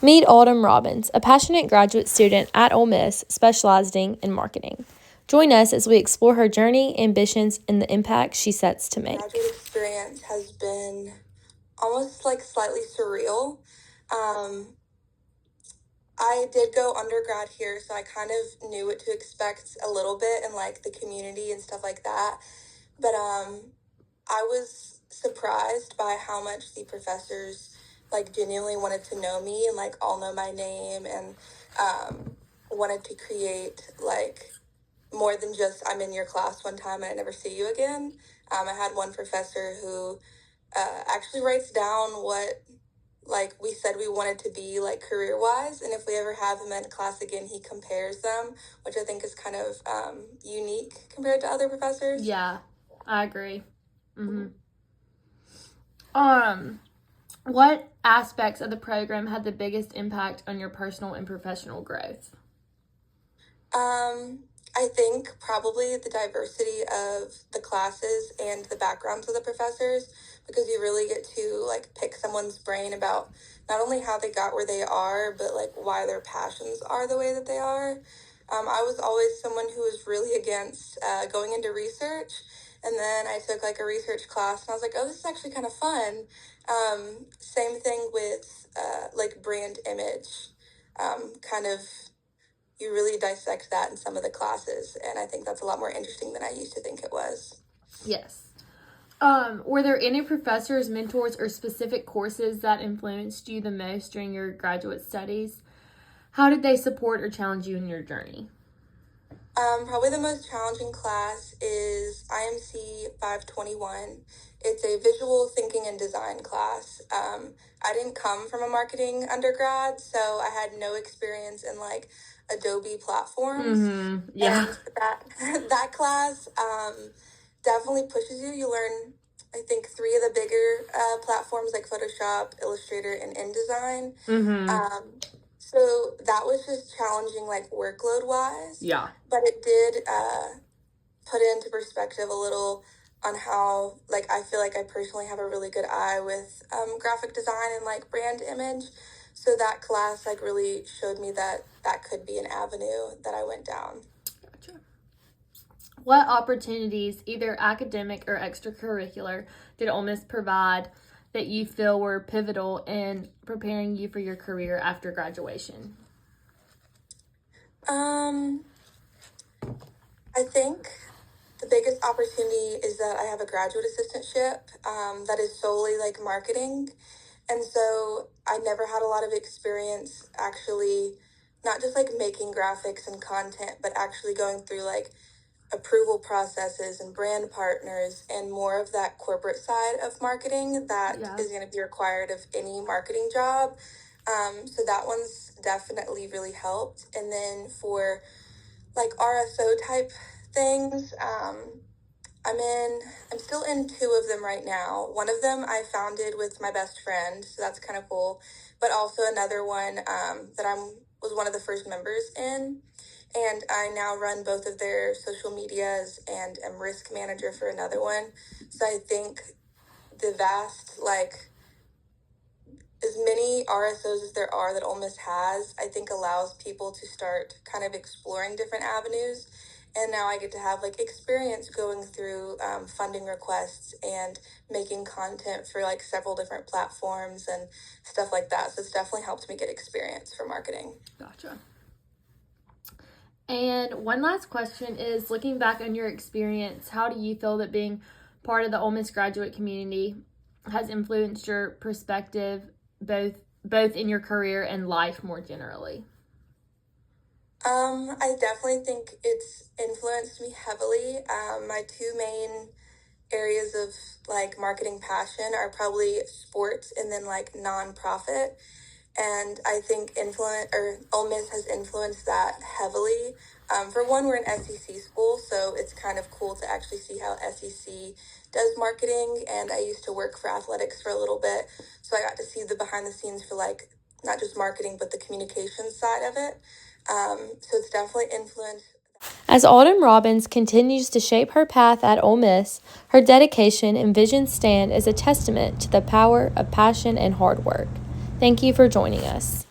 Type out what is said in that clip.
Meet Autumn Robbins, a passionate graduate student at Ole Miss specializing in marketing. Join us as we explore her journey, ambitions, and the impact she sets to make. Graduate experience has been almost like slightly surreal. I did go undergrad here, so I kind of knew what to expect a little bit in like the community and stuff like that. But I was surprised by how much the professors like genuinely wanted to know me and like all know my name and wanted to create like more than just I'm in your class one time and I never see you again. I had one professor who actually writes down what like we said we wanted to be like career wise, and if we ever have him in class again, he compares them, which I think is kind of unique compared to other professors. Yeah, I agree. What aspects of the program had the biggest impact on your personal and professional growth? I think probably the diversity of the classes and the backgrounds of the professors, because you really get to like pick someone's brain about not only how they got where they are, but like why their passions are the way that they are. I was always someone who was really against going into research. And then I took like a research class and I was like, oh, this is actually kind of fun. Same thing with like brand image. Kind of you really dissect that in some of the classes, and I think that's a lot more interesting than I used to think it was. Yes. Were there any professors, mentors, or specific courses that influenced you the most during your graduate studies? How did they support or challenge you in your journey? Probably the most challenging class is IMC 521. It's a visual thinking and design class. I didn't come from a marketing undergrad, so I had no experience in like Adobe platforms. Yeah. And that class definitely pushes you. You learn, I think, 3 of the bigger platforms like Photoshop, Illustrator, and InDesign. So that was just challenging, like workload wise. Yeah. But it did put into perspective a little on how, like, I feel like I personally have a really good eye with graphic design and like brand image. So that class like really showed me that that could be an avenue that I went down. Gotcha. What opportunities, either academic or extracurricular, did Ole Miss provide that you feel were pivotal in preparing you for your career after graduation? I think the biggest opportunity is that I have a graduate assistantship that is solely like marketing. And so I never had a lot of experience actually, not just like making graphics and content, but actually going through like approval processes and brand partners and more of that corporate side of marketing that is going to be required of any marketing job. So that one's definitely really helped. And then for like RSO type things, I'm still in 2 of them right now. One of them I founded with my best friend, so that's kind of cool. But also another one that was one of the first members in. And I now run both of their social medias and am risk manager for another one. So I think the vast, like, as many RSOs as there are that Ole Miss has, I think allows people to start kind of exploring different avenues. And now I get to have like experience going through funding requests and making content for like several different platforms and stuff like that. So it's definitely helped me get experience for marketing. Gotcha. And one last question is, looking back on your experience, how do you feel that being part of the Ole Miss graduate community has influenced your perspective both in your career and life more generally? I definitely think it's influenced me heavily. My 2 main areas of like marketing passion are probably sports and then like nonprofit. And I think Ole Miss has influenced that heavily. For one, we're an SEC school, so it's kind of cool to actually see how SEC does marketing. And I used to work for athletics for a little bit, so I got to see the behind the scenes for like not just marketing, but the communications side of it. So it's definitely influenced. As Autumn Robbins continues to shape her path at Ole Miss, her dedication and vision stand as a testament to the power of passion and hard work. Thank you for joining us.